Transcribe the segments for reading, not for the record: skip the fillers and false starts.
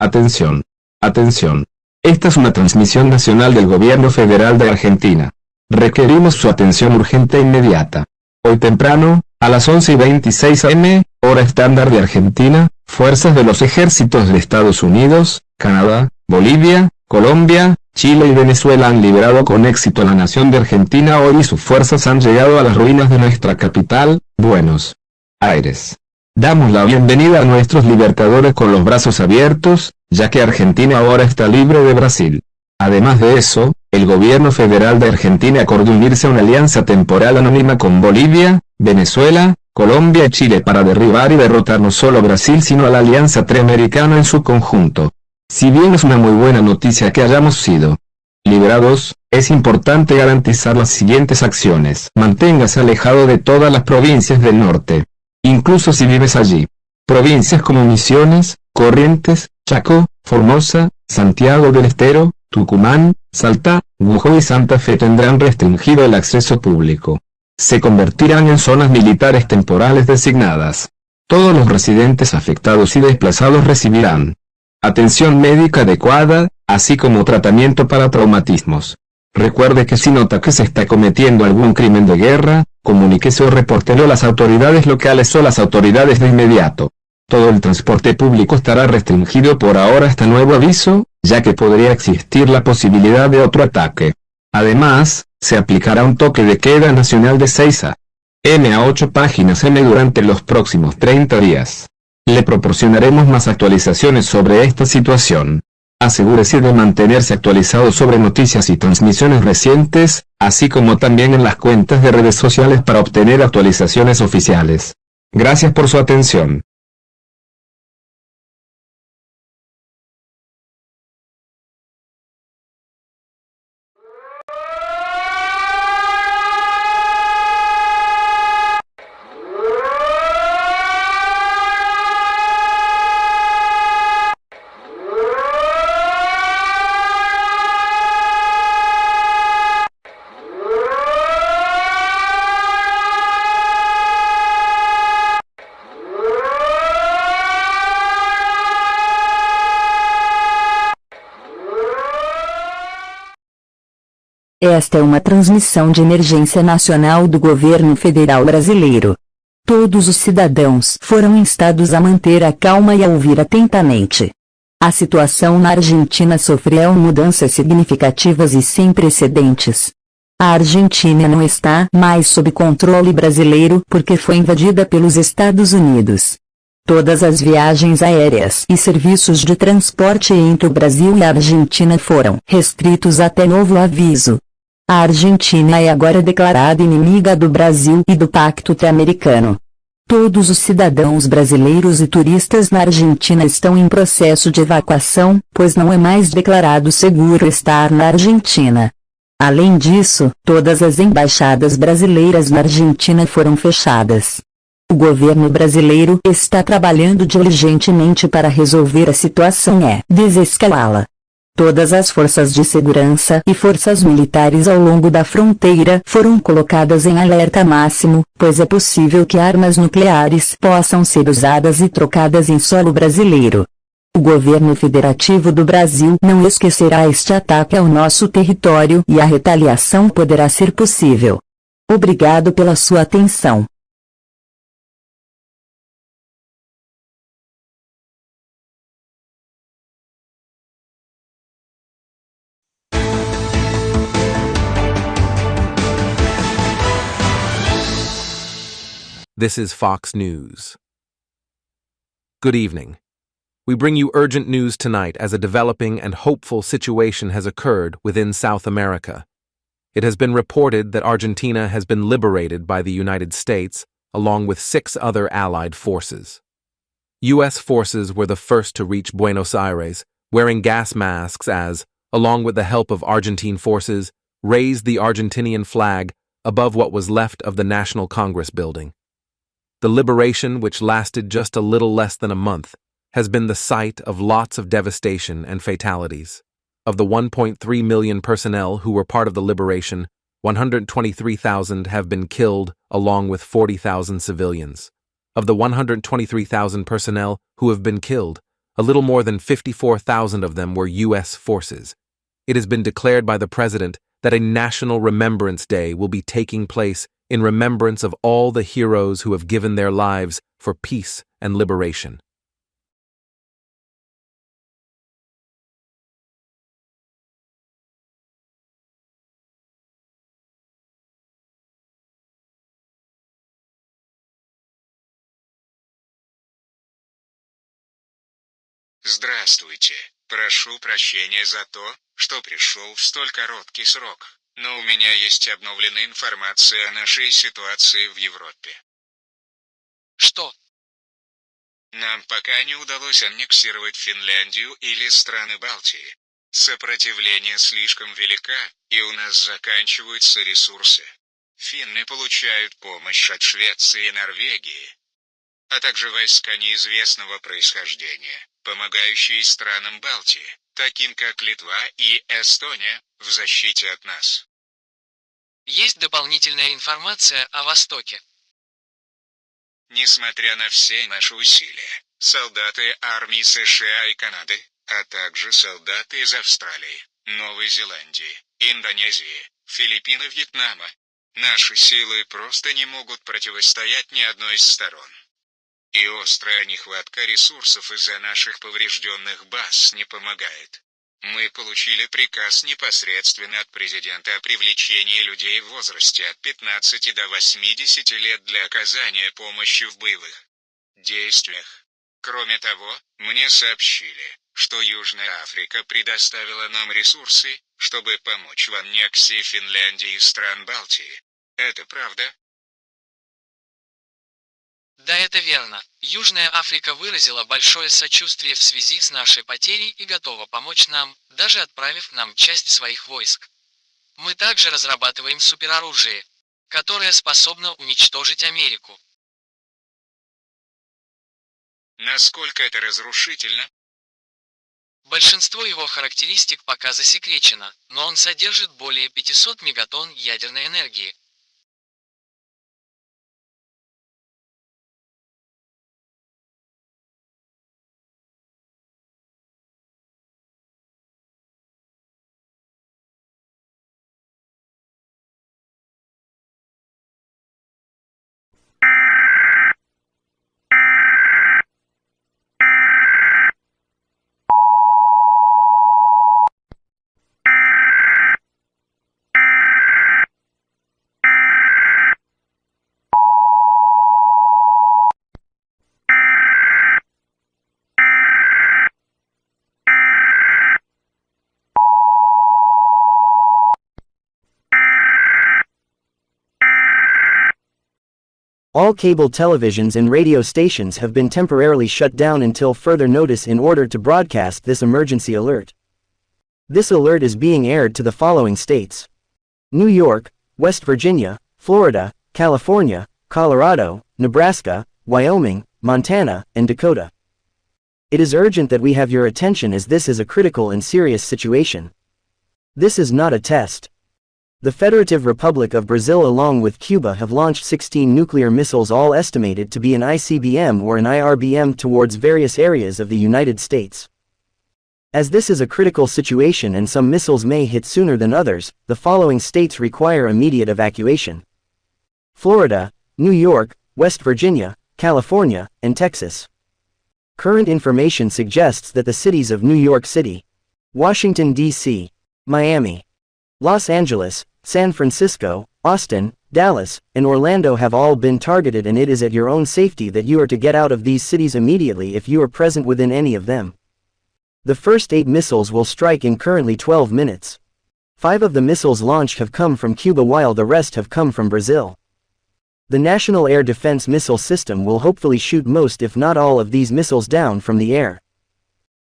Atención. Atención. Esta es una transmisión nacional del Gobierno Federal de Argentina. Requerimos su atención urgente e inmediata. Hoy temprano, a las 11:26 am, hora estándar de Argentina, fuerzas de los ejércitos de Estados Unidos, Canadá, Bolivia, Colombia, Chile y Venezuela han liberado con éxito a la nación de Argentina hoy y sus fuerzas han llegado a las ruinas de nuestra capital, Buenos Aires. Damos la bienvenida a nuestros libertadores con los brazos abiertos, ya que Argentina ahora está libre de Brasil. Además de eso, el gobierno federal de Argentina acordó unirse a una alianza temporal anónima con Bolivia, Venezuela, Colombia y Chile para derribar y derrotar no solo a Brasil sino a la alianza triamericana en su conjunto. Si bien es una muy buena noticia que hayamos sido liberados, es importante garantizar las siguientes acciones. Manténgase alejado de todas las provincias del norte, incluso si vives allí. Provincias como Misiones, Corrientes, Chaco, Formosa, Santiago del Estero, Tucumán, Salta, Jujuy y Santa Fe tendrán restringido el acceso público. Se convertirán en zonas militares temporales designadas. Todos los residentes afectados y desplazados recibirán atención médica adecuada, así como tratamiento para traumatismos. Recuerde que si nota que se está cometiendo algún crimen de guerra, comuníquese o repórtelo a las autoridades locales o las autoridades de inmediato. Todo el transporte público estará restringido por ahora hasta nuevo aviso, ya que podría existir la posibilidad de otro ataque. Además, se aplicará un toque de queda nacional de 6 am a 8 páginas m durante los próximos 30 días. Le proporcionaremos más actualizaciones sobre esta situación. Asegúrese de mantenerse actualizado sobre noticias y transmisiones recientes, así como también en las cuentas de redes sociales para obtener actualizaciones oficiales. Gracias por su atención. Esta é uma transmissão de emergência nacional do governo federal brasileiro. Todos os cidadãos foram instados a manter a calma e a ouvir atentamente. A situação na Argentina sofreu mudanças significativas e sem precedentes. A Argentina não está mais sob controle brasileiro porque foi invadida pelos Estados Unidos. Todas as viagens aéreas e serviços de transporte entre o Brasil e a Argentina foram restritos até novo aviso. A Argentina é agora declarada inimiga do Brasil e do Pacto Interamericano. Todos os cidadãos brasileiros e turistas na Argentina estão em processo de evacuação, pois não é mais declarado seguro estar na Argentina. Além disso, todas as embaixadas brasileiras na Argentina foram fechadas. O governo brasileiro está trabalhando diligentemente para resolver a situação e desescalá-la. Todas as forças de segurança e forças militares ao longo da fronteira foram colocadas em alerta máximo, pois é possível que armas nucleares possam ser usadas e trocadas em solo brasileiro. O governo federativo do Brasil não esquecerá este ataque ao nosso território e a retaliação poderá ser possível. Obrigado pela sua atenção. This is Fox News. Good evening. We bring you urgent news tonight as a developing and hopeful situation has occurred within South America. It has been reported that Argentina has been liberated by the United States, along with 6 other allied forces. U.S. forces were the first to reach Buenos Aires, wearing gas masks as, along with the help of Argentine forces, raised the Argentinian flag above what was left of the National Congress building. The liberation, which lasted just a little less than a month, has been the site of lots of devastation and fatalities. Of the 1.3 million personnel who were part of the liberation, 123,000 have been killed, along with 40,000 civilians. Of the 123,000 personnel who have been killed, A little more than 54,000 of them were U.S. forces. It has been declared by the President that a National Remembrance Day will be taking place in remembrance of all the heroes who have given their lives for peace and liberation. Здравствуйте. Прошу прощения за то, что пришел в столь короткий срок, но у меня есть обновленная информация о нашей ситуации в Европе. Что? Нам пока не удалось аннексировать Финляндию или страны Балтии. Сопротивление слишком велика, и у нас заканчиваются ресурсы. Финны получают помощь от Швеции и Норвегии, а также войска неизвестного происхождения, помогающие странам Балтии, таким как Литва и Эстония, в защите от нас. Есть дополнительная информация о Востоке. Несмотря на все наши усилия, солдаты армии США и Канады, а также солдаты из Австралии, Новой Зеландии, Индонезии, Филиппин и Вьетнама, наши силы просто не могут противостоять ни одной из сторон. И острая нехватка ресурсов из-за наших поврежденных баз не помогает. Мы получили приказ непосредственно от президента о привлечении людей в возрасте от 15 до 80 лет для оказания помощи в боевых действиях. Кроме того, мне сообщили, что Южная Африка предоставила нам ресурсы, чтобы помочь в аннексии Финляндии и стран Балтии. Это правда? Да, это верно. Южная Африка выразила большое сочувствие в связи с нашей потерей и готова помочь нам, даже отправив нам часть своих войск. Мы также разрабатываем супероружие, которое способно уничтожить Америку. Насколько это разрушительно? Большинство его характеристик пока засекречено, но он содержит более 500 мегатонн ядерной энергии. All cable televisions and radio stations have been temporarily shut down until further notice in order to broadcast this emergency alert. This alert is being aired to the following states: New York, West Virginia, Florida, California, Colorado, Nebraska, Wyoming, Montana, and Dakota. It is urgent that we have your attention as this is a critical and serious situation. This is not a test. The Federative Republic of Brazil along with Cuba have launched 16 nuclear missiles, all estimated to be an ICBM or an IRBM, towards various areas of the United States. As this is a critical situation and some missiles may hit sooner than others, the following states require immediate evacuation: Florida, New York, West Virginia, California, and Texas. Current information suggests that the cities of New York City, Washington, D.C., Miami, Los Angeles, San Francisco, Austin, Dallas, and Orlando have all been targeted, and it is at your own safety that you are to get out of these cities immediately if you are present within any of them. The first 8 missiles will strike in currently 12 minutes. 5 of the missiles launched have come from Cuba while the rest have come from Brazil. The National Air Defense Missile System will hopefully shoot most if not all of these missiles down from the air.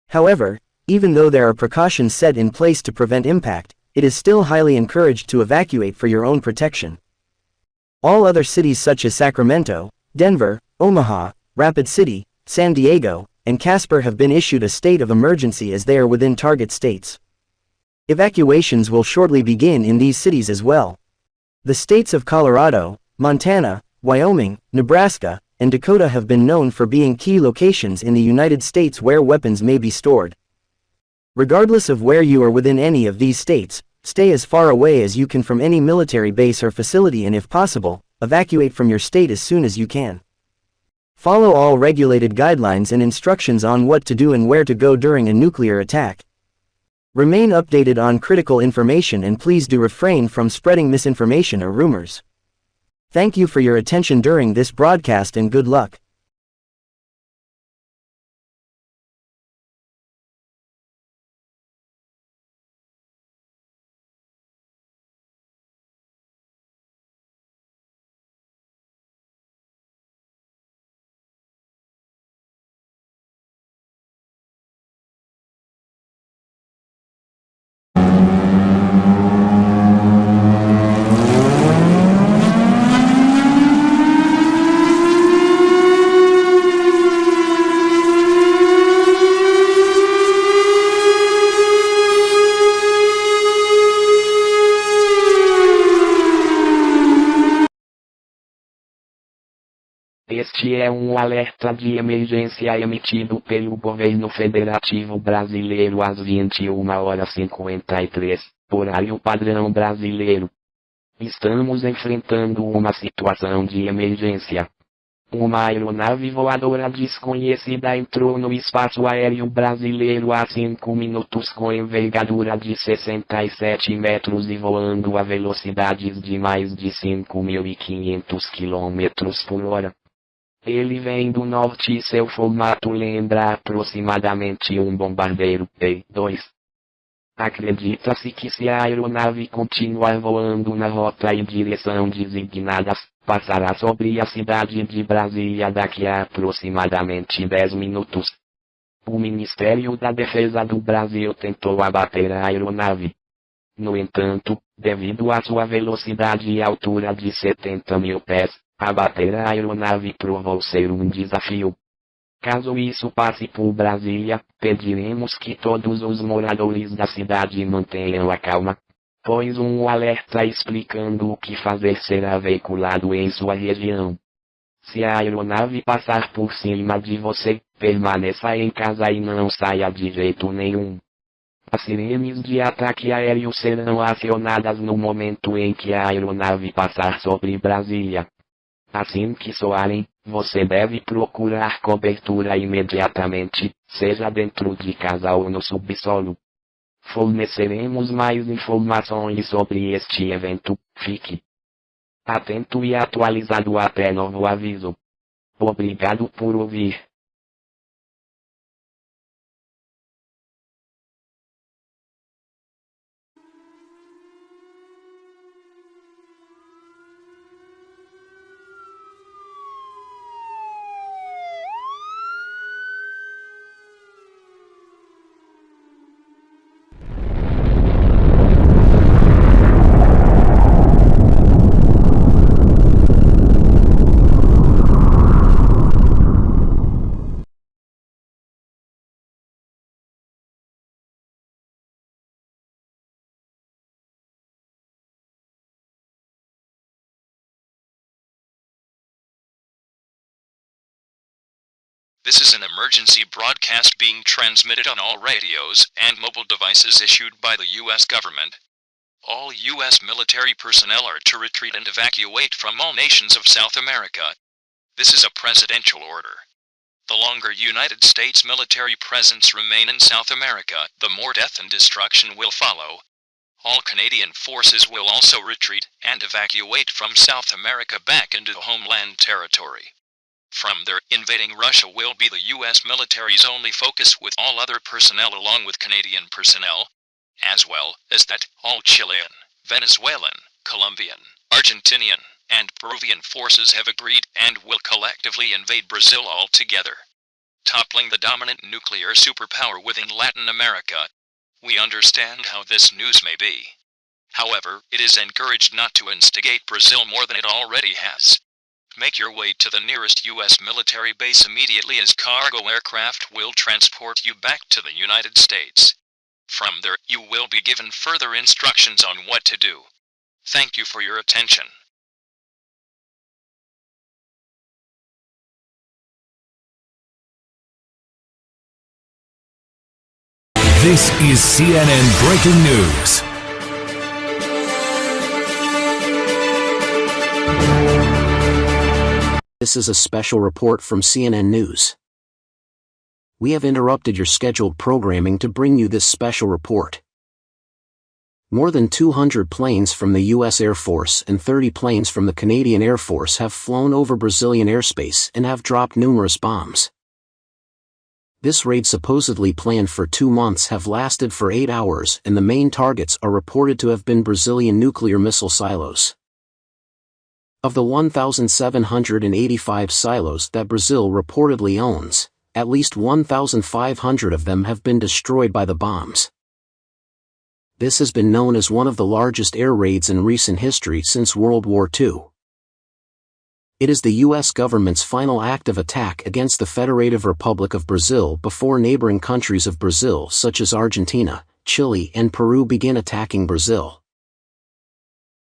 However, even though there are precautions set in place to prevent impact, it is still highly encouraged to evacuate for your own protection. All other cities such as Sacramento, Denver, Omaha, Rapid City, San Diego, and Casper have been issued a state of emergency as they are within target states. Evacuations will shortly begin in these cities as well. The states of Colorado, Montana, Wyoming, Nebraska, and Dakota have been known for being key locations in the United States where weapons may be stored. Regardless of where you are within any of these states, stay as far away as you can from any military base or facility, and if possible, evacuate from your state as soon as you can. Follow all regulated guidelines and instructions on what to do and where to go during a nuclear attack. Remain updated on critical information and please do refrain from spreading misinformation or rumors. Thank you for your attention during this broadcast and good luck. Este é um alerta de emergência emitido pelo governo federativo brasileiro às 21h53, horário padrão brasileiro. Estamos enfrentando uma situação de emergência. Uma aeronave voadora desconhecida entrou no espaço aéreo brasileiro há 5 minutos com envergadura de 67 metros e voando a velocidades de mais de 5.500 km por hora. Ele vem do norte e seu formato lembra aproximadamente um bombardeiro P-2. Acredita-se que se a aeronave continuar voando na rota e direção designadas, passará sobre a cidade de Brasília daqui a aproximadamente 10 minutos. O Ministério da Defesa do Brasil tentou abater a aeronave. No entanto, devido à sua velocidade e altura de 70.000 pés, abater a aeronave provou ser um desafio. Caso isso passe por Brasília, pediremos que todos os moradores da cidade mantenham a calma, pois um alerta explicando o que fazer será veiculado em sua região. Se a aeronave passar por cima de você, permaneça em casa e não saia de jeito nenhum. As sirenes de ataque aéreo serão acionadas no momento em que a aeronave passar sobre Brasília. Assim que soarem, você deve procurar cobertura imediatamente, seja dentro de casa ou no subsolo. Forneceremos mais informações sobre este evento, fique atento e atualizado até novo aviso. Obrigado por ouvir. This is an emergency broadcast being transmitted on all radios and mobile devices issued by the U.S. government. All U.S. military personnel are to retreat and evacuate from all nations of South America. This is a presidential order. The longer United States military presence remain in South America, the more death and destruction will follow. All Canadian forces will also retreat and evacuate from South America back into homeland territory. From there, invading Russia will be the U.S. military's only focus, with all other personnel along with Canadian personnel, as well as that all Chilean, Venezuelan, Colombian, Argentinian, and Peruvian forces have agreed and will collectively invade Brazil altogether, toppling the dominant nuclear superpower within Latin America. We understand how this news may be. However, it is encouraged not to instigate Brazil more than it already has. Make your way to the nearest U.S. military base immediately, as cargo aircraft will transport you back to the United States. From there, you will be given further instructions on what to do. Thank you for your attention. This is CNN Breaking News. This is a special report from CNN News. We have interrupted your scheduled programming to bring you this special report. More than 200 planes from the U.S. Air Force and 30 planes from the Canadian Air Force have flown over Brazilian airspace and have dropped numerous bombs. This raid, supposedly planned for 2 months, have lasted for 8 hours, and the main targets are reported to have been Brazilian nuclear missile silos. Of the 1,785 silos that Brazil reportedly owns, at least 1,500 of them have been destroyed by the bombs. This has been known as one of the largest air raids in recent history since World War II. It is the U.S. government's final act of attack against the Federative Republic of Brazil before neighboring countries of Brazil such as Argentina, Chile and Peru begin attacking Brazil.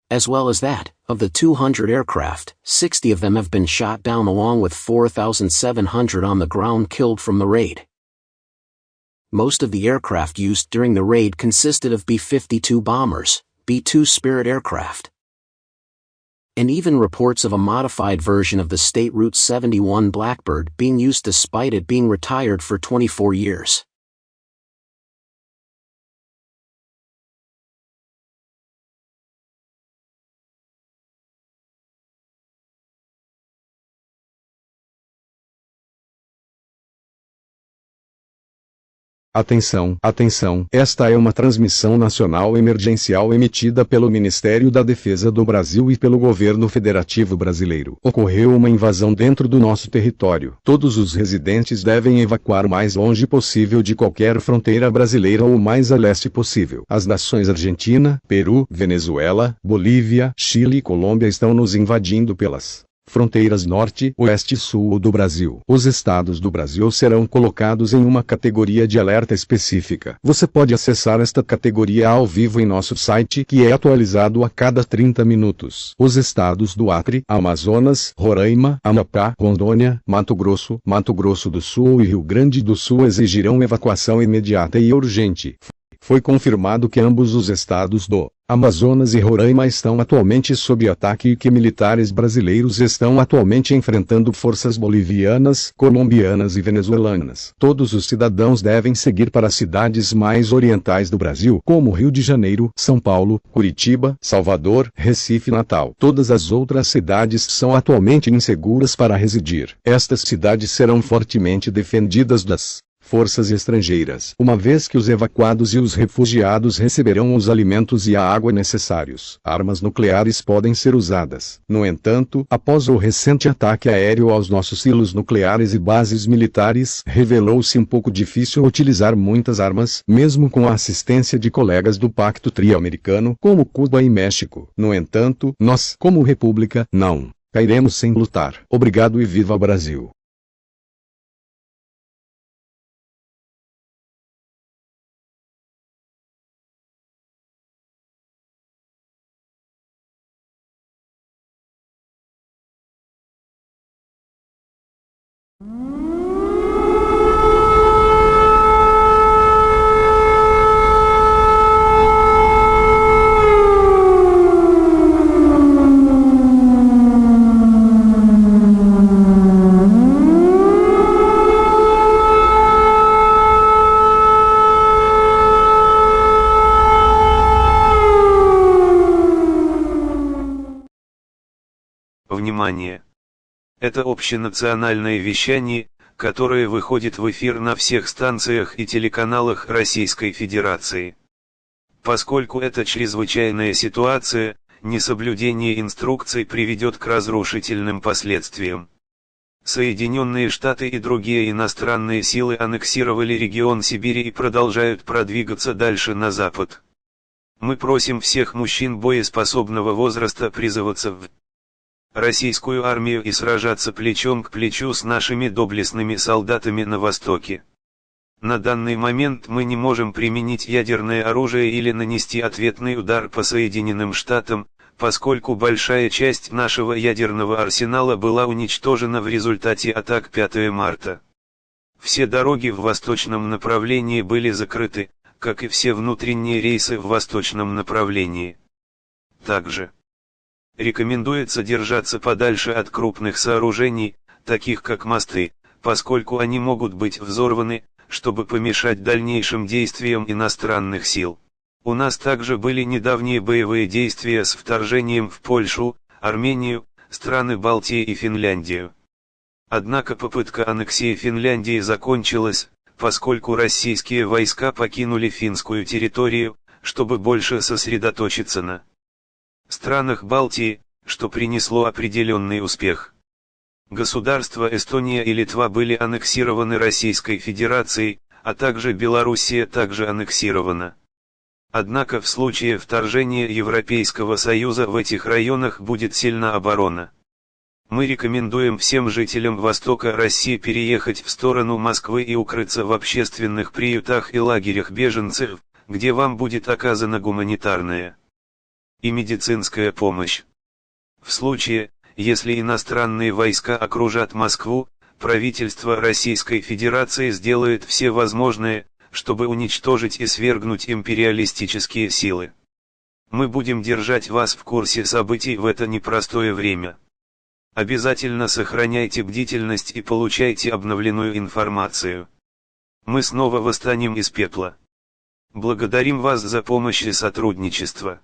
As well as that, of the 200 aircraft, 60 of them have been shot down along with 4,700 on the ground killed from the raid. Most of the aircraft used during the raid consisted of B-52 bombers, B-2 Spirit aircraft, and even reports of a modified version of the State Route 71 Blackbird being used despite it being retired for 24 years. Atenção, atenção, esta é uma transmissão nacional emergencial emitida pelo Ministério da Defesa do Brasil e pelo Governo Federativo Brasileiro. Ocorreu uma invasão dentro do nosso território. Todos os residentes devem evacuar o mais longe possível de qualquer fronteira brasileira ou o mais a leste possível. As nações Argentina, Peru, Venezuela, Bolívia, Chile e Colômbia estão nos invadindo pelas fronteiras norte, oeste e sul do Brasil. Os estados do Brasil serão colocados em uma categoria de alerta específica. Você pode acessar esta categoria ao vivo em nosso site, que é atualizado a cada 30 minutos. Os estados do Acre, Amazonas, Roraima, Amapá, Rondônia, Mato Grosso do Sul e Rio Grande do Sul exigirão evacuação imediata e urgente. Foi confirmado que ambos os estados do Amazonas e Roraima estão atualmente sob ataque e que militares brasileiros estão atualmente enfrentando forças bolivianas, colombianas e venezuelanas. Todos os cidadãos devem seguir para as cidades mais orientais do Brasil, como Rio de Janeiro, São Paulo, Curitiba, Salvador, Recife e Natal. Todas as outras cidades são atualmente inseguras para residir. Estas cidades serão fortemente defendidas das forças estrangeiras, uma vez que os evacuados e os refugiados receberão os alimentos e a água necessários. Armas nucleares podem ser usadas. No entanto, após o recente ataque aéreo aos nossos silos nucleares e bases militares, revelou-se um pouco difícil utilizar muitas armas, mesmo com a assistência de colegas do Pacto Trio-Americano, como Cuba e México. No entanto, nós, como república, não cairemos sem lutar. Obrigado e viva o Brasil! Внимание! Это общенациональное вещание, которое выходит в эфир на всех станциях и телеканалах Российской Федерации. Поскольку это чрезвычайная ситуация, несоблюдение инструкций приведет к разрушительным последствиям. Соединенные Штаты и другие иностранные силы аннексировали регион Сибири и продолжают продвигаться дальше на запад. Мы просим всех мужчин боеспособного возраста призываться в российскую армию и сражаться плечом к плечу с нашими доблестными солдатами на Востоке. На данный момент мы не можем применить ядерное оружие или нанести ответный удар по Соединенным Штатам, поскольку большая часть нашего ядерного арсенала была уничтожена в результате атак 5 марта. Все дороги в восточном направлении были закрыты, как и все внутренние рейсы в восточном направлении. Также рекомендуется держаться подальше от крупных сооружений, таких как мосты, поскольку они могут быть взорваны, чтобы помешать дальнейшим действиям иностранных сил. У нас также были недавние боевые действия с вторжением в Польшу, Армению, страны Балтии и Финляндию. Однако попытка аннексии Финляндии закончилась, поскольку российские войска покинули финскую территорию, чтобы больше сосредоточиться на странах Балтии, что принесло определенный успех. Государства Эстония и Литва были аннексированы Российской Федерацией, а также Белоруссия также аннексирована. Однако в случае вторжения Европейского Союза в этих районах будет сильна оборона. Мы рекомендуем всем жителям Востока России переехать в сторону Москвы и укрыться в общественных приютах и лагерях беженцев, где вам будет оказана гуманитарная и медицинская помощь. В случае, если иностранные войска окружат Москву, правительство Российской Федерации сделает все возможное, чтобы уничтожить и свергнуть империалистические силы. Мы будем держать вас в курсе событий в это непростое время. Обязательно сохраняйте бдительность и получайте обновленную информацию. Мы снова восстанем из пепла. Благодарим вас за помощь и сотрудничество.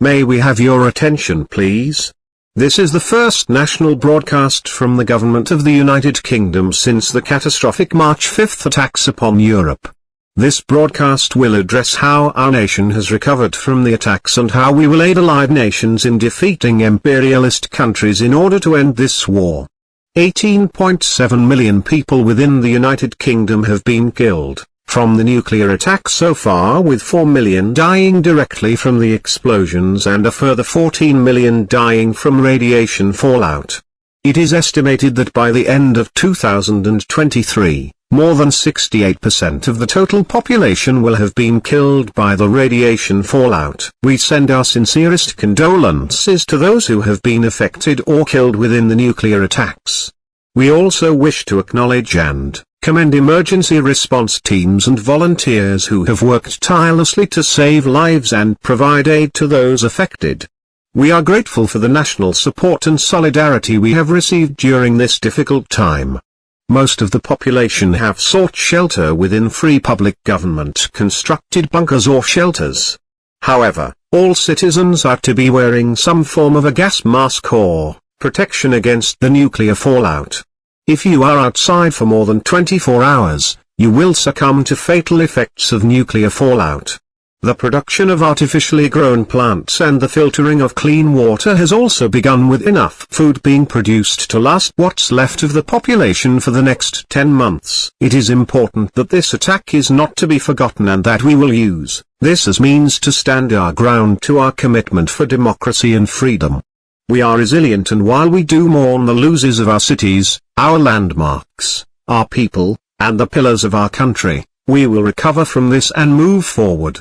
May we have your attention, please? This is the first national broadcast from the government of the United Kingdom since the catastrophic March 5 attacks upon Europe. This broadcast will address how our nation has recovered from the attacks and how we will aid allied nations in defeating imperialist countries in order to end this war. 18.7 million people within the United Kingdom have been killed from the nuclear attack so far, with 4 million dying directly from the explosions and a further 14 million dying from radiation fallout. It is estimated that by the end of 2023, more than 68% of the total population will have been killed by the radiation fallout. We send our sincerest condolences to those who have been affected or killed within the nuclear attacks. We also wish to acknowledge and commend emergency response teams and volunteers who have worked tirelessly to save lives and provide aid to those affected. We are grateful for the national support and solidarity we have received during this difficult time. Most of the population have sought shelter within free public government-constructed bunkers or shelters. However, all citizens are to be wearing some form of a gas mask or protection against the nuclear fallout. If you are outside for more than 24 hours, you will succumb to fatal effects of nuclear fallout. The production of artificially grown plants and the filtering of clean water has also begun, with enough food being produced to last what's left of the population for the next 10 months. It is important that this attack is not to be forgotten and that we will use this as means to stand our ground to our commitment for democracy and freedom. We are resilient, and while we do mourn the losses of our cities, our landmarks, our people, and the pillars of our country, we will recover from this and move forward.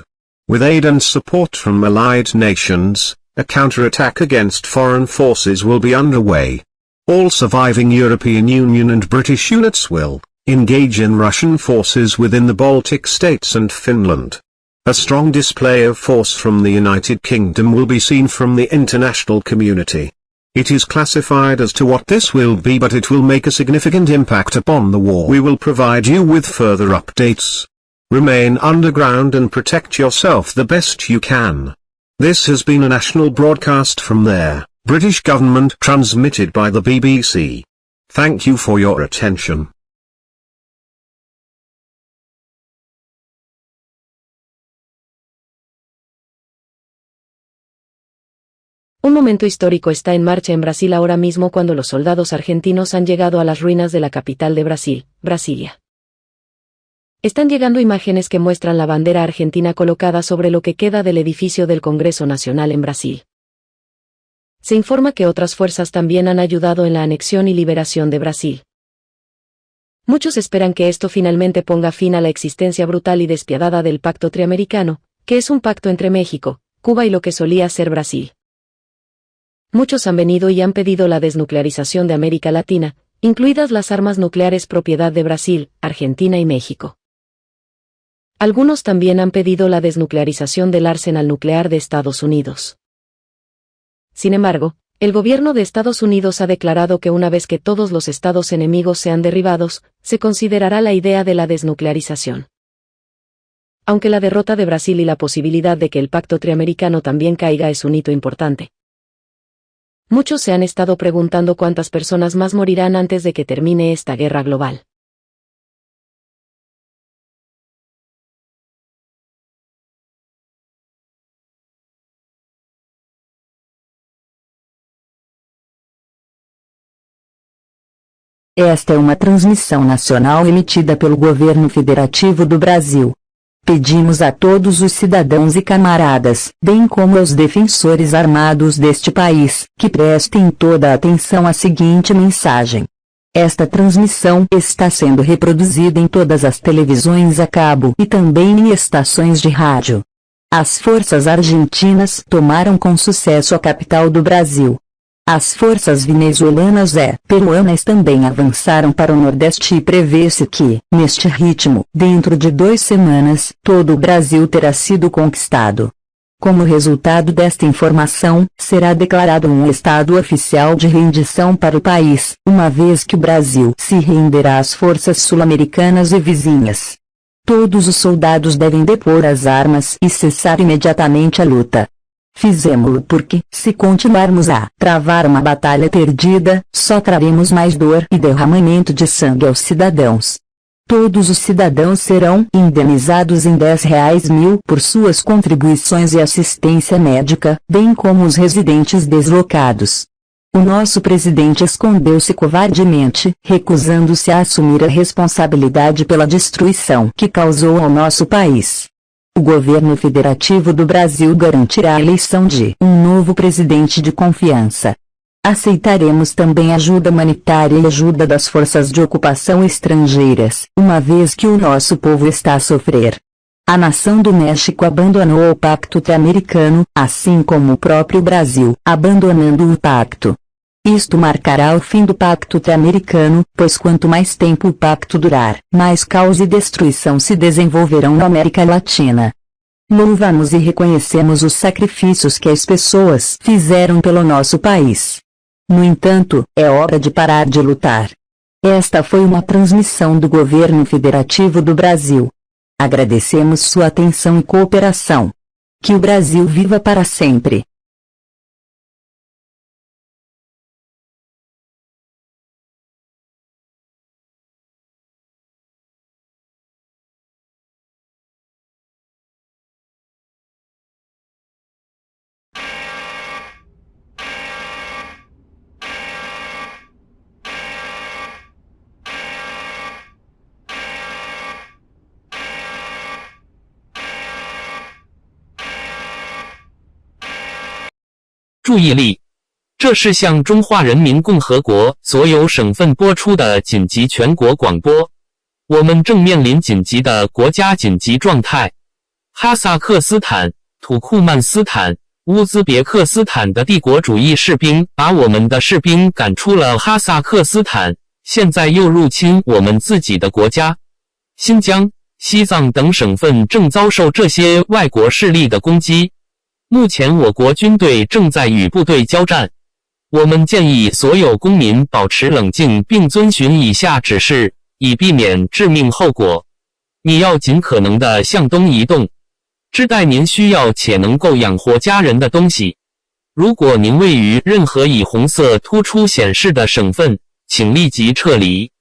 With aid and support from allied nations, a counterattack against foreign forces will be underway. All surviving European Union and British units will engage in Russian forces within the Baltic states and Finland. A strong display of force from the United Kingdom will be seen from the international community. It is classified as to what this will be, but it will make a significant impact upon the war. We will provide you with further updates. Remain underground and protect yourself the best you can. This has been a national broadcast from the British government, transmitted by the BBC. Thank you for your attention. Un momento histórico está en marcha en Brasil ahora mismo cuando los soldados argentinos han llegado a las ruinas de la capital de Brasil, Brasilia. Están llegando imágenes que muestran la bandera argentina colocada sobre lo que queda del edificio del Congreso Nacional en Brasil. Se informa que otras fuerzas también han ayudado en la anexión y liberación de Brasil. Muchos esperan que esto finalmente ponga fin a la existencia brutal y despiadada del Pacto Triamericano, que es un pacto entre México, Cuba y lo que solía ser Brasil. Muchos han venido y han pedido la desnuclearización de América Latina, incluidas las armas nucleares propiedad de Brasil, Argentina y México. Algunos también han pedido la desnuclearización del arsenal nuclear de Estados Unidos. Sin embargo, el gobierno de Estados Unidos ha declarado que una vez que todos los estados enemigos sean derribados, se considerará la idea de la desnuclearización. Aunque la derrota de Brasil y la posibilidad de que el pacto triamericano también caiga es un hito importante. Muchos se han estado preguntando cuántas personas más morirán antes de que termine esta guerra global. Esta é uma transmissão nacional emitida pelo Governo Federativo do Brasil. Pedimos a todos os cidadãos e camaradas, bem como aos defensores armados deste país, que prestem toda a atenção à seguinte mensagem. Esta transmissão está sendo reproduzida em todas as televisões a cabo e também em estações de rádio. As forças argentinas tomaram com sucesso a capital do Brasil. As forças venezuelanas e peruanas também avançaram para o Nordeste e prevê-se que, neste ritmo, dentro de 2 semanas, todo o Brasil terá sido conquistado. Como resultado desta informação, será declarado um estado oficial de rendição para o país, uma vez que o Brasil se renderá às forças sul-americanas e vizinhas. Todos os soldados devem depor as armas e cessar imediatamente a luta. Fizemo-lo porque, se continuarmos a travar uma batalha perdida, só traremos mais dor e derramamento de sangue aos cidadãos. Todos os cidadãos serão indenizados em R$10.000 por suas contribuições e assistência médica, bem como os residentes deslocados. O nosso presidente escondeu-se covardemente, recusando-se a assumir a responsabilidade pela destruição que causou ao nosso país. O governo federativo do Brasil garantirá a eleição de um novo presidente de confiança. Aceitaremos também ajuda humanitária e ajuda das forças de ocupação estrangeiras, uma vez que o nosso povo está a sofrer. A nação do México abandonou o pacto triamericano, assim como o próprio Brasil, abandonando o pacto. Isto marcará o fim do pacto triamericano, pois quanto mais tempo o pacto durar, mais caos e destruição se desenvolverão na América Latina. Louvamos e reconhecemos os sacrifícios que as pessoas fizeram pelo nosso país. No entanto, é hora de parar de lutar. Esta foi uma transmissão do Governo Federativo do Brasil. Agradecemos sua atenção e cooperação. Que o Brasil viva para sempre.注意力！这是向中华人民共和国所有省份播出的紧急全国广播。我们正面临紧急的国家紧急状态。哈萨克斯坦、土库曼斯坦、乌兹别克斯坦的帝国主义士兵把我们的士兵赶出了哈萨克斯坦，现在又入侵我们自己的国家。新疆、西藏等省份正遭受这些外国势力的攻击。目前我国军队正在与部队交战。我们建议所有公民保持冷静并遵循以下指示，以避免致命后果。你要尽可能地向东移动，只带您需要且能够养活家人的东西。如果您位于任何以红色突出显示的省份，请立即撤离。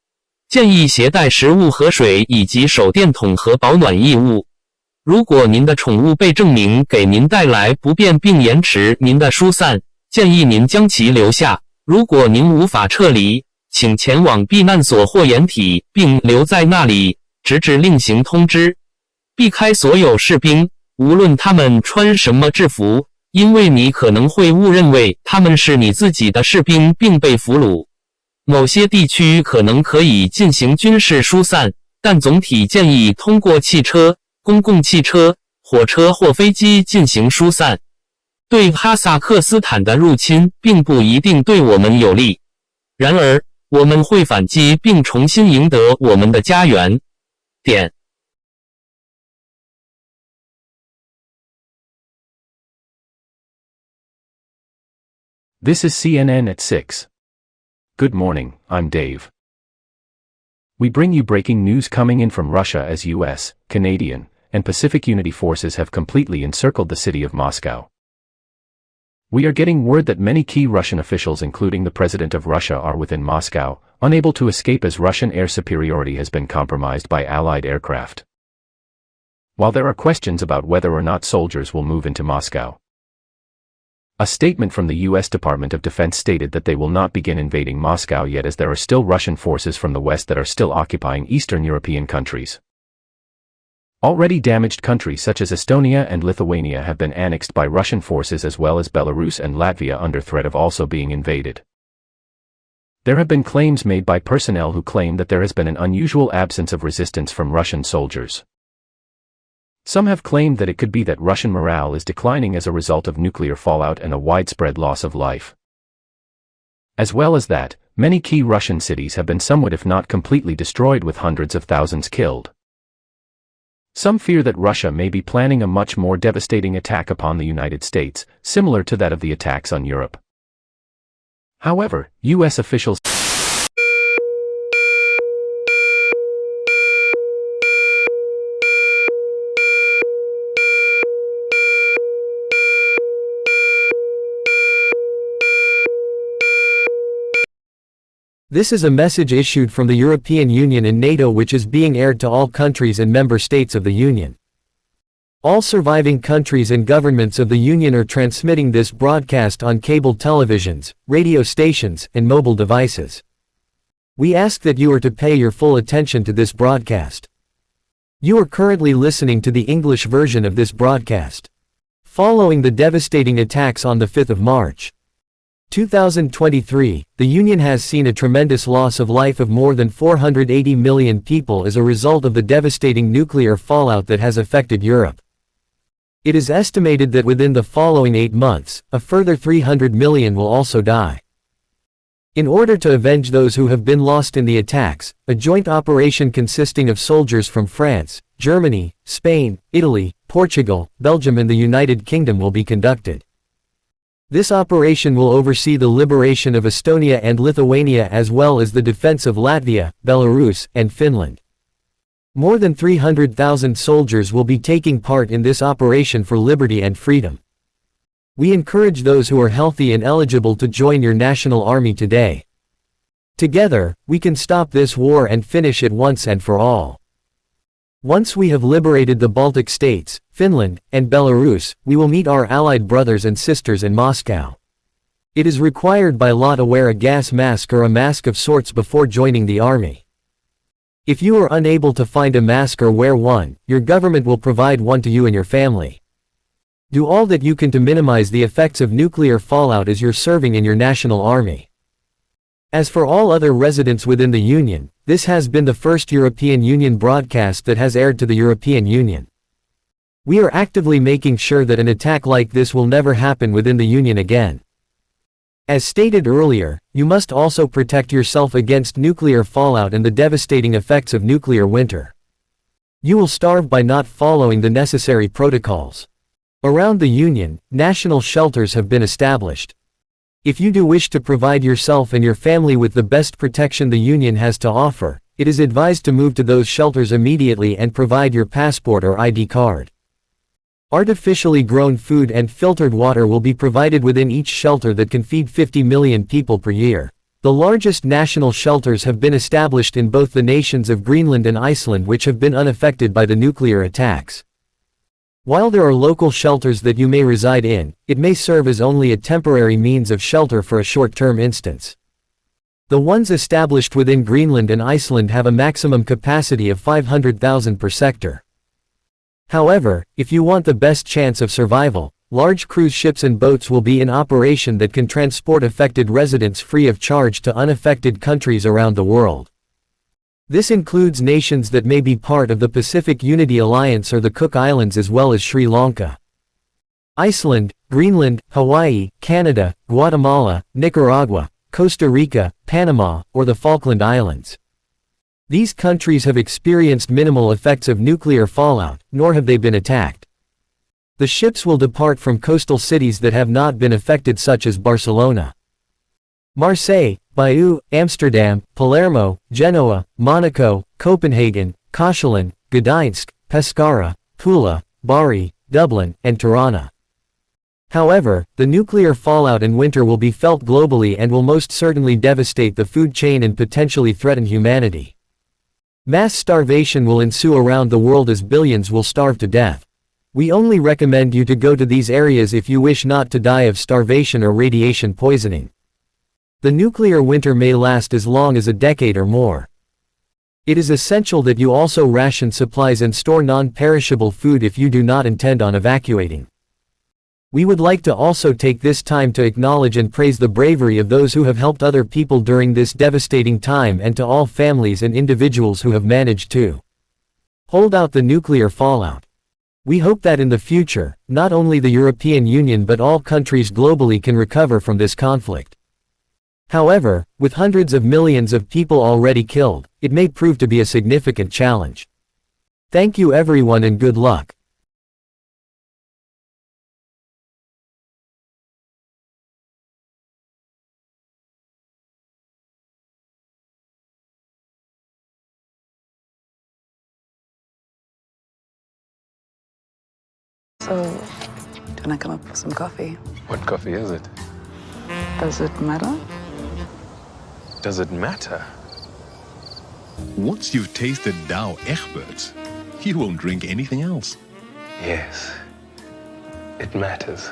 建议携带食物和水以及手电筒和保暖衣物。如果您的宠物被证明给您带来不便并延迟您的疏散，建议您将其留下。如果您无法撤离，请前往避难所或掩体，并留在那里，直至另行通知。避开所有士兵，无论他们穿什么制服，因为你可能会误认为他们是你自己的士兵并被俘虏。某些地区可能可以进行军事疏散，但总体建议通过汽车、公共汽车、火车或飞机进行疏散。对哈萨克斯坦的入侵并不一定对我们有利，然而我们会反击并重新赢得我们的家园。点。This is CNN at 6. Good morning, I'm Dave. We bring you breaking news coming in from Russia as US, Canadian, and Pacific Unity forces have completely encircled the city of Moscow. We are getting word that many key Russian officials including the President of Russia are within Moscow, unable to escape as Russian air superiority has been compromised by Allied aircraft. While there are questions about whether or not soldiers will move into Moscow. A statement from the U.S. Department of Defense stated that they will not begin invading Moscow yet as there are still Russian forces from the west that are still occupying Eastern European countries. Already damaged countries such as Estonia and Lithuania have been annexed by Russian forces as well as Belarus and Latvia under threat of also being invaded. There have been claims made by personnel who claim that there has been an unusual absence of resistance from Russian soldiers. Some have claimed that it could be that Russian morale is declining as a result of nuclear fallout and a widespread loss of life. As well as that, many key Russian cities have been somewhat if not completely destroyed with hundreds of thousands killed. Some fear that Russia may be planning a much more devastating attack upon the United States, similar to that of the attacks on Europe. However, U.S. officials This is a message issued from the European Union and NATO which is being aired to all countries and member states of the Union. All surviving countries and governments of the Union are transmitting this broadcast on cable televisions, radio stations, and mobile devices. We ask that you are to pay your full attention to this broadcast. You are currently listening to the English version of this broadcast. Following the devastating attacks on the 5th of March, 2023, the Union has seen a tremendous loss of life of more than 480 million people as a result of the devastating nuclear fallout that has affected Europe. It is estimated that within the following 8 months, a further 300 million will also die. In order to avenge those who have been lost in the attacks, a joint operation consisting of soldiers from France, Germany, Spain, Italy, Portugal, Belgium and the United Kingdom will be conducted. This operation will oversee the liberation of Estonia and Lithuania as well as the defense of Latvia, Belarus, and Finland. More than 300,000 soldiers will be taking part in this operation for liberty and freedom. We encourage those who are healthy and eligible to join your national army today. Together, we can stop this war and finish it once and for all. Once we have liberated the Baltic states, Finland, and Belarus, we will meet our allied brothers and sisters in Moscow. It is required by law to wear a gas mask or a mask of sorts before joining the army. If you are unable to find a mask or wear one, your government will provide one to you and your family. Do all that you can to minimize the effects of nuclear fallout as you're serving in your national army. As for all other residents within the Union, this has been the first European Union broadcast that has aired to the European Union. We are actively making sure that an attack like this will never happen within the Union again. As stated earlier, you must also protect yourself against nuclear fallout and the devastating effects of nuclear winter. You will starve by not following the necessary protocols. Around the Union, national shelters have been established. If you do wish to provide yourself and your family with the best protection the Union has to offer, it is advised to move to those shelters immediately and provide your passport or ID card. Artificially grown food and filtered water will be provided within each shelter that can feed 50 million people per year. The largest national shelters have been established in both the nations of Greenland and Iceland which have been unaffected by the nuclear attacks. While there are local shelters that you may reside in, it may serve as only a temporary means of shelter for a short-term instance. The ones established within Greenland and Iceland have a maximum capacity of 500,000 per sector. However, if you want the best chance of survival, large cruise ships and boats will be in operation that can transport affected residents free of charge to unaffected countries around the world. This includes nations that may be part of the Pacific Unity Alliance or the Cook Islands as well as Sri Lanka. Iceland, Greenland, Hawaii, Canada, Guatemala, Nicaragua, Costa Rica, Panama, or the Falkland Islands. These countries have experienced minimal effects of nuclear fallout, nor have they been attacked. The ships will depart from coastal cities that have not been affected such as Barcelona, Marseille, Bayeux, Amsterdam, Palermo, Genoa, Monaco, Copenhagen, Koszalin, Gdańsk, Pescara, Pula, Bari, Dublin, and Tirana. However, the nuclear fallout in winter will be felt globally and will most certainly devastate the food chain and potentially threaten humanity. Mass starvation will ensue around the world as billions will starve to death. We only recommend you to go to these areas if you wish not to die of starvation or radiation poisoning. The nuclear winter may last as long as a decade or more. It is essential that you also ration supplies and store non-perishable food if you do not intend on evacuating. We would like to also take this time to acknowledge and praise the bravery of those who have helped other people during this devastating time and to all families and individuals who have managed to hold out the nuclear fallout. We hope that in the future, not only the European Union but all countries globally can recover from this conflict. However, with hundreds of millions of people already killed, it may prove to be a significant challenge. Thank you everyone and good luck. So, do you want to come up with some coffee? What coffee is it? Does it matter? Does it matter? Once you've tasted Dow Egberts, you won't drink anything else. Yes, it matters.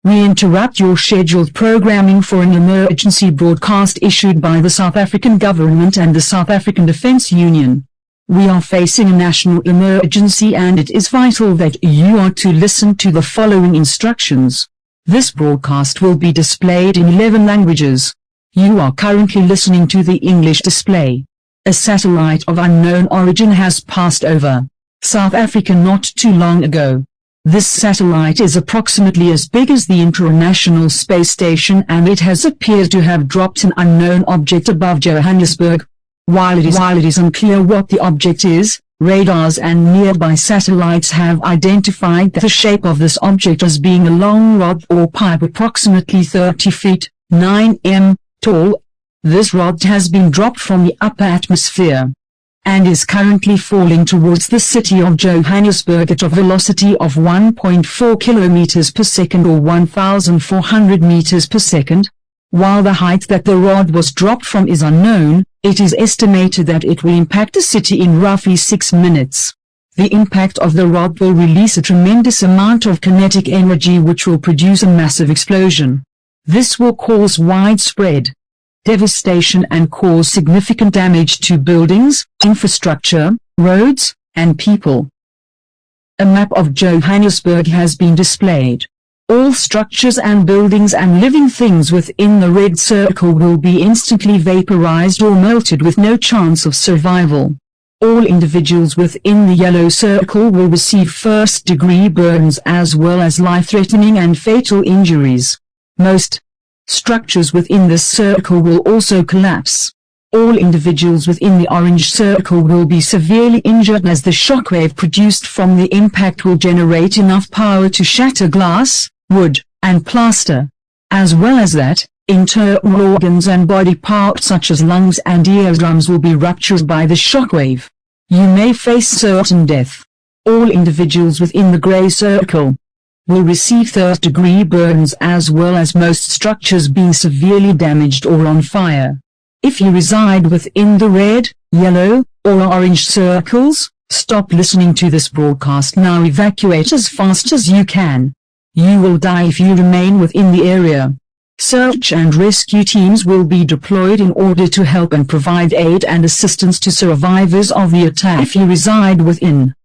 We interrupt your scheduled programming for an emergency broadcast issued by the South African government and the South African Defence Union. We are facing a national emergency and it is vital that you are to listen to the following instructions. This broadcast will be displayed in 11 languages. You are currently listening to the English display. A satellite of unknown origin has passed over South Africa not too long ago. This satellite is approximately as big as the International Space Station and it has appeared to have dropped an unknown object above Johannesburg. While it is unclear what the object is, radars and nearby satellites have identified the shape of this object as being a long rod or pipe approximately 30 feet, 9 m, tall. This rod has been dropped from the upper atmosphere and is currently falling towards the city of Johannesburg at a velocity of 1.4 kilometers per second or 1,400 meters per second. While the height that the rod was dropped from is unknown, it is estimated that it will impact the city in roughly 6 minutes. The impact of the rod will release a tremendous amount of kinetic energy which will produce a massive explosion. This will cause widespread devastation and cause significant damage to buildings, infrastructure, roads, and people. A map of Johannesburg has been displayed. All structures and buildings and living things within the red circle will be instantly vaporized or melted with no chance of survival. All individuals within the yellow circle will receive first-degree burns as well as life-threatening and fatal injuries. Most structures within this circle will also collapse. All individuals within the orange circle will be severely injured as the shockwave produced from the impact will generate enough power to shatter glass, wood, and plaster. As well as that, internal organs and body parts such as lungs and eardrums will be ruptured by the shockwave. You may face certain death. All individuals within the gray circle will receive third-degree burns as well as most structures being severely damaged or on fire. If you reside within the red, yellow, or orange circles, stop listening to this broadcast now. Evacuate as fast as you can. You will die if you remain within the area. Search and rescue teams will be deployed in order to help and provide aid and assistance to survivors of the attack. If you reside within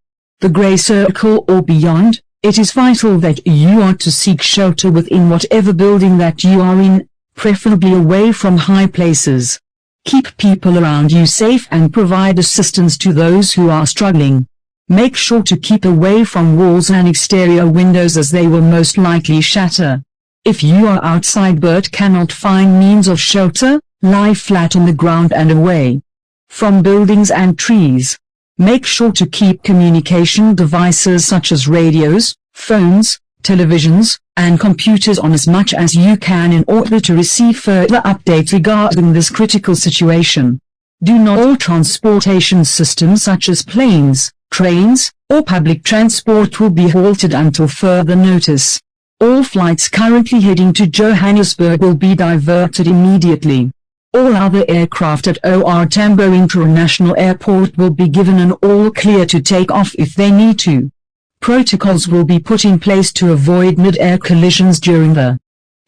the gray circle or beyond, it is vital that you are to seek shelter within whatever building that you are in, preferably away from high places. Keep people around you safe and provide assistance to those who are struggling. Make sure to keep away from walls and exterior windows as they will most likely shatter. If you are outside but cannot find means of shelter, lie flat on the ground and away from buildings and trees. Make sure to keep communication devices such as radios, phones, televisions, and computers on as much as you can in order to receive further updates regarding this critical situation. Do not all transportation systems such as planes, trains, or public transport will be halted until further notice. All flights currently heading to Johannesburg will be diverted immediately. All other aircraft at OR Tambo International Airport will be given an all clear to take off if they need to. Protocols will be put in place to avoid mid-air collisions during the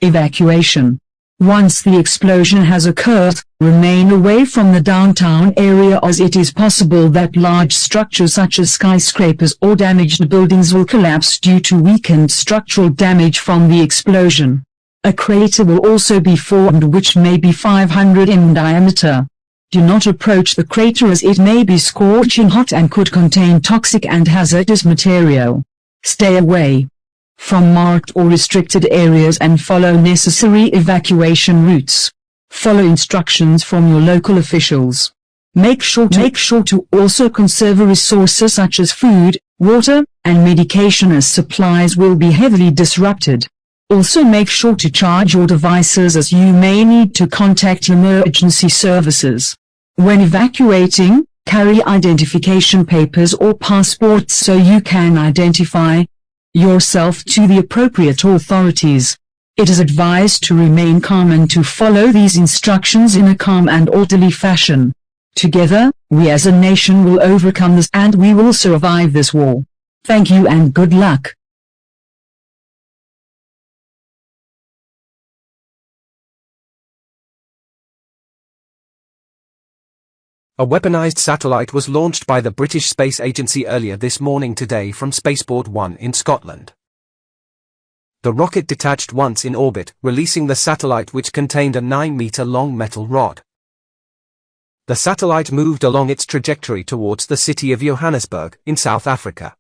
evacuation. Once the explosion has occurred, remain away from the downtown area as it is possible that large structures such as skyscrapers or damaged buildings will collapse due to weakened structural damage from the explosion. A crater will also be formed which may be 500 m in diameter. Do not approach the crater as it may be scorching hot and could contain toxic and hazardous material. Stay away from marked or restricted areas and follow necessary evacuation routes. Follow instructions from your local officials. Make sure to also conserve resources such as food, water, and medication as supplies will be heavily disrupted. Also make sure to charge your devices as you may need to contact emergency services. When evacuating, carry identification papers or passports so you can identify yourself to the appropriate authorities. It is advised to remain calm and to follow these instructions in a calm and orderly fashion. Together, we as a nation will overcome this and we will survive this war. Thank you and good luck. A weaponized satellite was launched by the British Space Agency earlier this morning today from Spaceport 1 in Scotland. The rocket detached once in orbit, releasing the satellite which contained a 9-meter-long metal rod. The satellite moved along its trajectory towards the city of Johannesburg, in South Africa.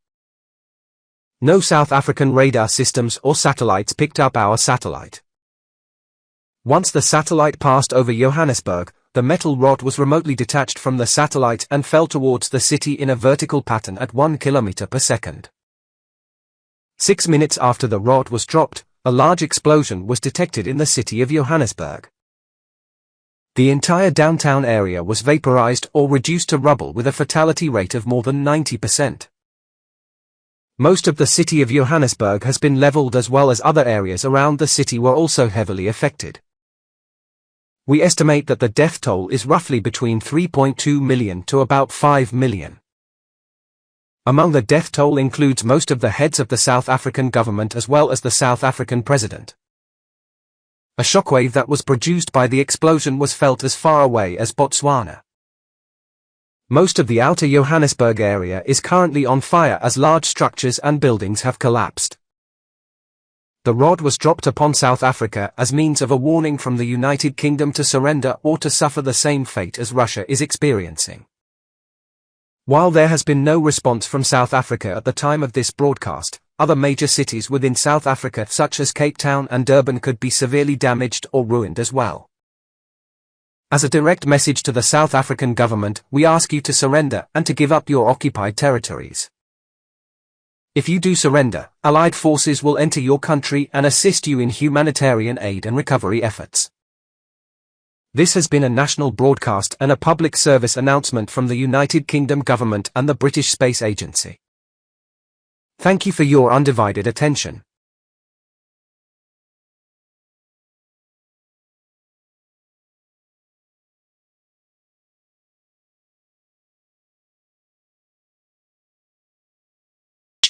No South African radar systems or satellites picked up our satellite. Once the satellite passed over Johannesburg, the metal rod was remotely detached from the satellite and fell towards the city in a vertical pattern at 1 km per second. 6 minutes after the rod was dropped, a large explosion was detected in the city of Johannesburg. The entire downtown area was vaporized or reduced to rubble with a fatality rate of more than 90%. Most of the city of Johannesburg has been leveled as well as other areas around the city were also heavily affected. We estimate that the death toll is roughly between 3.2 million to about 5 million. Among the death toll includes most of the heads of the South African government as well as the South African president. A shockwave that was produced by the explosion was felt as far away as Botswana. Most of the outer Johannesburg area is currently on fire as large structures and buildings have collapsed. The rod was dropped upon South Africa as means of a warning from the United Kingdom to surrender or to suffer the same fate as Russia is experiencing. While there has been no response from South Africa at the time of this broadcast, other major cities within South Africa such as Cape Town and Durban could be severely damaged or ruined as well. As a direct message to the South African government, we ask you to surrender and to give up your occupied territories. If you do surrender, Allied forces will enter your country and assist you in humanitarian aid and recovery efforts. This has been a national broadcast and a public service announcement from the United Kingdom government and the British Space Agency. Thank you for your undivided attention.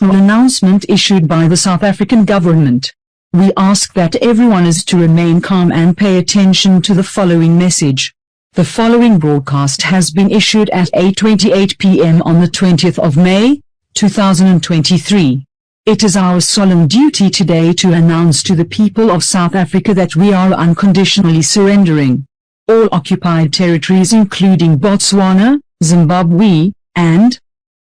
Announcement issued by the South African government. We ask that everyone is to remain calm and pay attention to the following message. The following broadcast has been issued at 8:28 p.m. on the 20th of May, 2023. It is our solemn duty today to announce to the people of South Africa that we are unconditionally surrendering all occupied territories including Botswana, Zimbabwe, and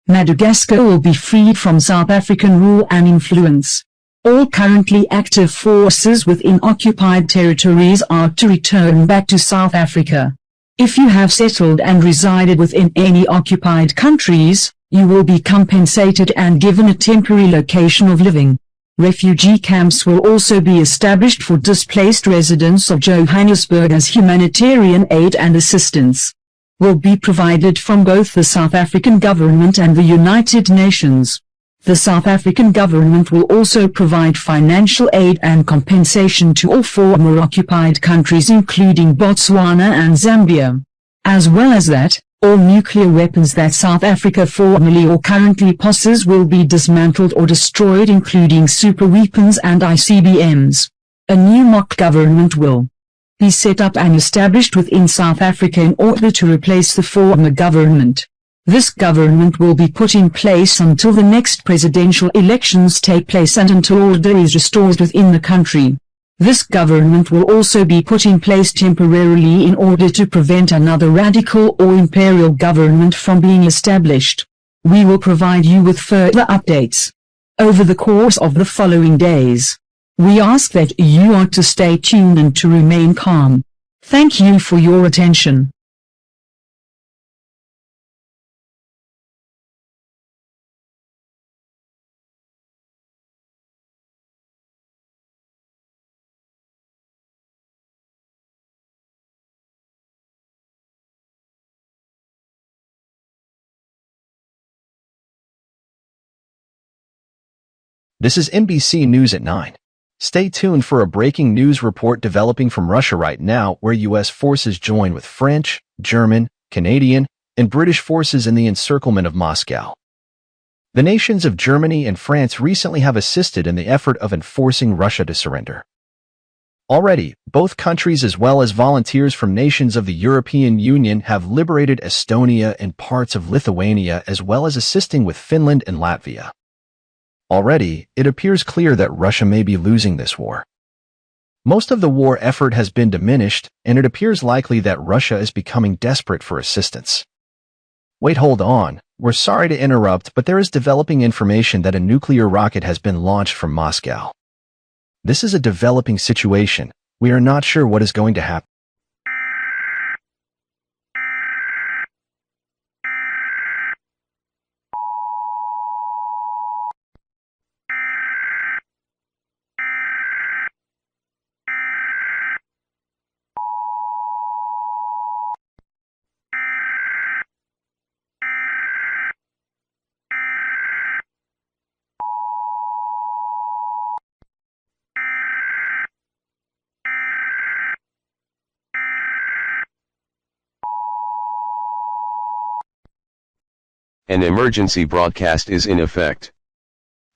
Madagascar will be freed from South African rule and influence. All currently active forces within occupied territories are to return back to South Africa. If you have settled and resided within any occupied countries, you will be compensated and given a temporary location of living. Refugee camps will also be established for displaced residents of Johannesburg as humanitarian aid and assistance will be provided from both the South African government and the United Nations. The South African government will also provide financial aid and compensation to all former occupied countries including Botswana and Zambia. As well as that, all nuclear weapons that South Africa formerly or currently possesses will be dismantled or destroyed including superweapons and ICBMs. A new mock government will be set up and established within South Africa in order to replace the former government. This government will be put in place until the next presidential elections take place and until order is restored within the country. This government will also be put in place temporarily in order to prevent another radical or imperial government from being established. We will provide you with further updates over the course of the following days. We ask that you are to stay tuned and to remain calm. Thank you for your attention. This is NBC News at 9. Stay tuned for a breaking news report developing from Russia right now, where U.S. forces join with French, German, Canadian, and British forces in the encirclement of Moscow. The nations of Germany and France recently have assisted in the effort of enforcing Russia to surrender. Already, both countries as well as volunteers from nations of the European Union have liberated Estonia and parts of Lithuania as well as assisting with Finland and Latvia. Already, it appears clear that Russia may be losing this war. Most of the war effort has been diminished, and it appears likely that Russia is becoming desperate for assistance. Wait, hold on. We're sorry to interrupt, but there is developing information that a nuclear rocket has been launched from Moscow. This is a developing situation. We are not sure what is going to happen. An emergency broadcast is in effect.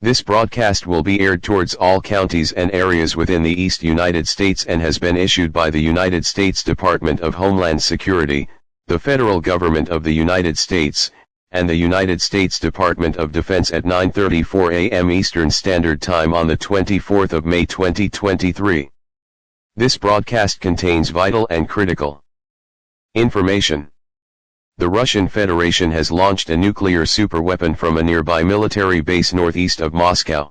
This broadcast will be aired towards all counties and areas within the East United States and has been issued by the United States Department of Homeland Security, the federal government of the United States, and the United States Department of Defense at 9:34 a.m. Eastern Standard Time on the 24th of May 2023. This broadcast contains vital and critical information. The Russian Federation has launched a nuclear superweapon from a nearby military base northeast of Moscow.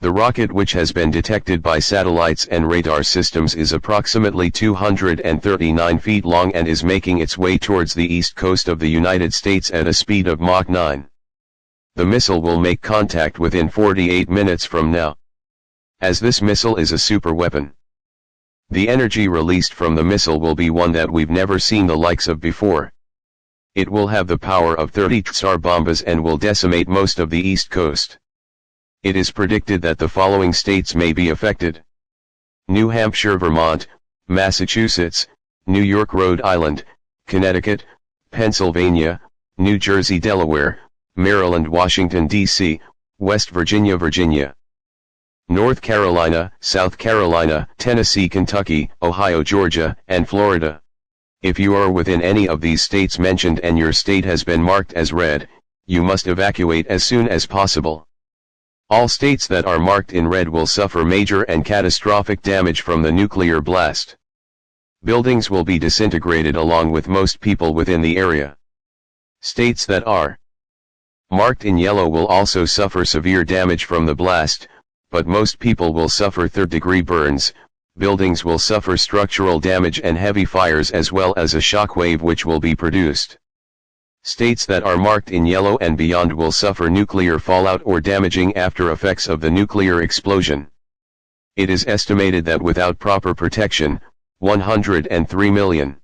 The rocket, which has been detected by satellites and radar systems, is approximately 239 feet long and is making its way towards the east coast of the United States at a speed of Mach 9. The missile will make contact within 48 minutes from now. As this missile is a superweapon, the energy released from the missile will be one that we've never seen the likes of before. It will have the power of 30 tsar bombas and will decimate most of the east coast. It is predicted that the following states may be affected: New Hampshire, Vermont, Massachusetts, New York, Rhode Island, Connecticut, Pennsylvania, New Jersey, Delaware, Maryland, Washington, D.C., West Virginia, Virginia, North Carolina, South Carolina, Tennessee, Kentucky, Ohio, Georgia, and Florida. If you are within any of these states mentioned and your state has been marked as red, you must evacuate as soon as possible. All states that are marked in red will suffer major and catastrophic damage from the nuclear blast. Buildings will be disintegrated along with most people within the area. States that are marked in yellow will also suffer severe damage from the blast, but most people will suffer third-degree burns. Buildings will suffer structural damage and heavy fires as well as a shockwave which will be produced. States that are marked in yellow and beyond will suffer nuclear fallout or damaging after effects of the nuclear explosion. It is estimated that without proper protection, 103 million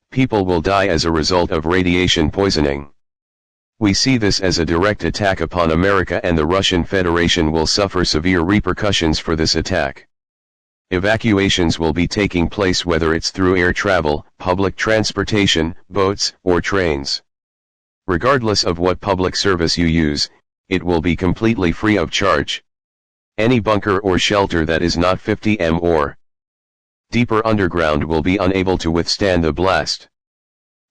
people will die as a result of radiation poisoning. We see this as a direct attack upon America, and the Russian Federation will suffer severe repercussions for this attack. Evacuations will be taking place whether it's through air travel, public transportation, boats, or trains. Regardless of what public service you use, it will be completely free of charge. Any bunker or shelter that is not 50 m or deeper underground will be unable to withstand the blast.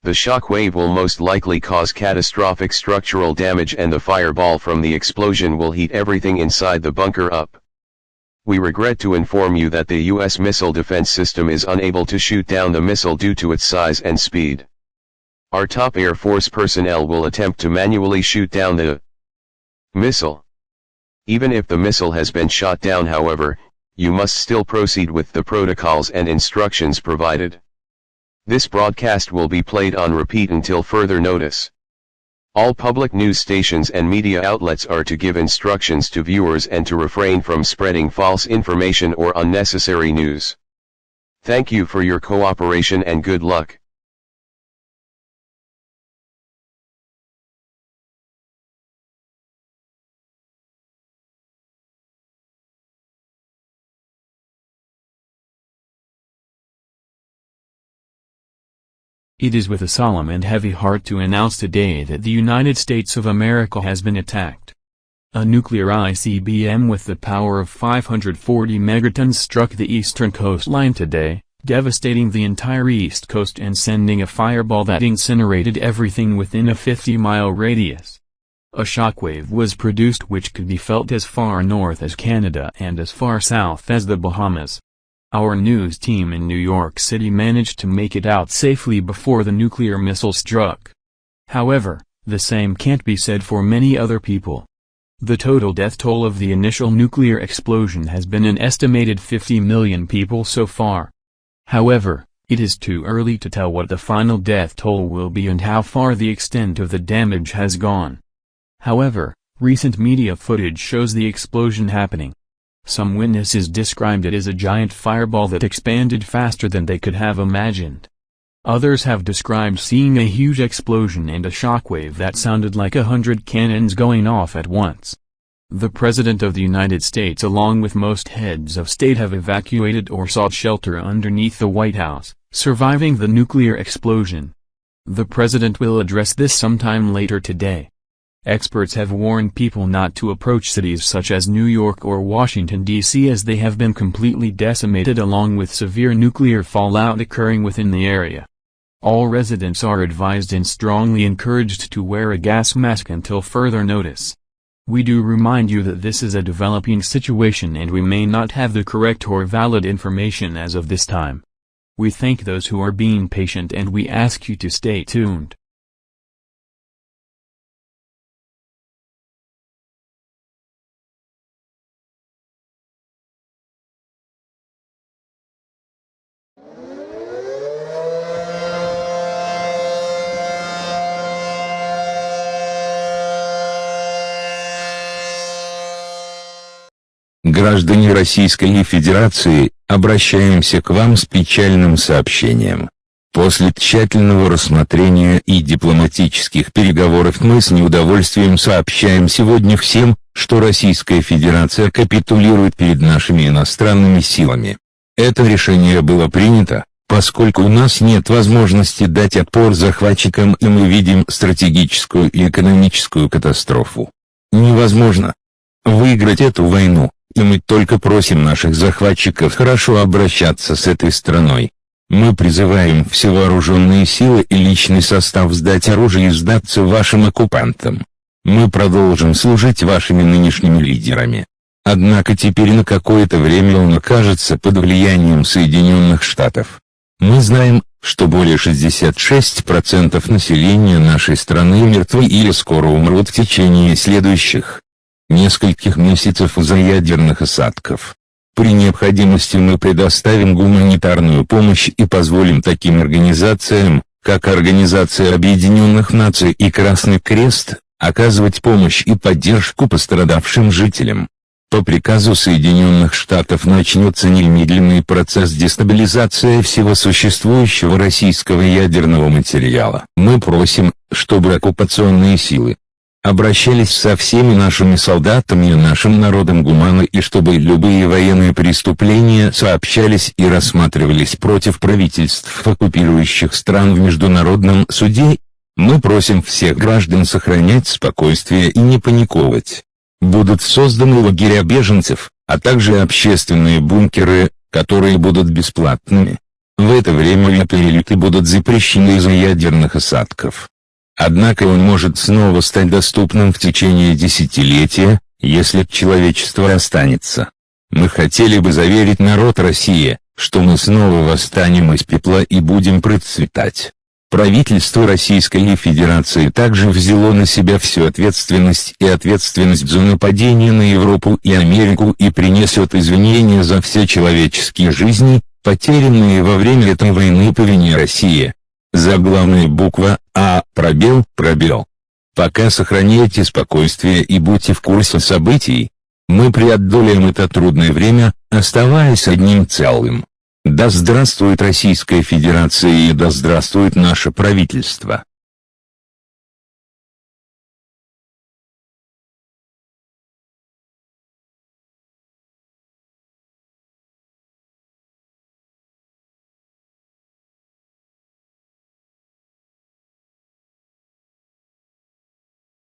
The shock wave will most likely cause catastrophic structural damage, and the fireball from the explosion will heat everything inside the bunker up. We regret to inform you that the U.S. missile defense system is unable to shoot down the missile due to its size and speed. Our top Air Force personnel will attempt to manually shoot down the missile. Even if the missile has been shot down, however, you must still proceed with the protocols and instructions provided. This broadcast will be played on repeat until further notice. All public news stations and media outlets are to give instructions to viewers and to refrain from spreading false information or unnecessary news. Thank you for your cooperation and good luck. It is with a solemn and heavy heart to announce today that the United States of America has been attacked. A nuclear ICBM with the power of 540 megatons struck the eastern coastline today, devastating the entire east coast and sending a fireball that incinerated everything within a 50-mile radius. A shockwave was produced which could be felt as far north as Canada and as far south as the Bahamas. Our news team in New York City managed to make it out safely before the nuclear missile struck. However, the same can't be said for many other people. The total death toll of the initial nuclear explosion has been an estimated 50 million people so far. However, it is too early to tell what the final death toll will be and how far the extent of the damage has gone. However, recent media footage shows the explosion happening. Some witnesses described it as a giant fireball that expanded faster than they could have imagined. Others have described seeing a huge explosion and a shockwave that sounded like 100 cannons going off at once. The President of the United States along with most heads of state have evacuated or sought shelter underneath the White House, surviving the nuclear explosion. The President will address this sometime later today. Experts have warned people not to approach cities such as New York or Washington, D.C. as they have been completely decimated along with severe nuclear fallout occurring within the area. All residents are advised and strongly encouraged to wear a gas mask until further notice. We do remind you that this is a developing situation and we may not have the correct or valid information as of this time. We thank those who are being patient and we ask you to stay tuned. Граждане Российской Федерации, обращаемся к вам с печальным сообщением. После тщательного рассмотрения и дипломатических переговоров мы с неудовольствием сообщаем сегодня всем, что Российская Федерация капитулирует перед нашими иностранными силами. Это решение было принято, поскольку у нас нет возможности дать отпор захватчикам и мы видим стратегическую и экономическую катастрофу. Невозможно выиграть эту войну. И мы только просим наших захватчиков хорошо обращаться с этой страной. Мы призываем все вооруженные силы и личный состав сдать оружие и сдаться вашим оккупантам. Мы продолжим служить вашими нынешними лидерами. Однако теперь на какое-то время он окажется под влиянием Соединенных Штатов. Мы знаем, что более 66% населения нашей страны мертвы или скоро умрут в течение следующих нескольких месяцев из-за ядерных осадков. При необходимости мы предоставим гуманитарную помощь и позволим таким организациям, как Организация Объединенных Наций и Красный Крест, оказывать помощь и поддержку пострадавшим жителям. По приказу Соединенных Штатов начнется немедленный процесс дестабилизации всего существующего российского ядерного материала. Мы просим, чтобы оккупационные силы обращались со всеми нашими солдатами и нашим народом гуманно и чтобы любые военные преступления сообщались и рассматривались против правительств оккупирующих стран в международном суде. Мы просим всех граждан сохранять спокойствие и не паниковать. Будут созданы лагеря беженцев, а также общественные бункеры, которые будут бесплатными. В это время перелеты будут запрещены из-за ядерных осадков. Однако он может снова стать доступным в течение десятилетия, если человечество останется. Мы хотели бы заверить народ России, что мы снова восстанем из пепла и будем процветать. Правительство Российской Федерации также взяло на себя всю ответственность и ответственность за нападение на Европу и Америку и принесет извинения за все человеческие жизни, потерянные во время этой войны по вине России. Заглавная буква А, пробел. Пока сохраняйте спокойствие и будьте в курсе событий. Мы преодолеем это трудное время, оставаясь одним целым. Да здравствует Российская Федерация и да здравствует наше правительство.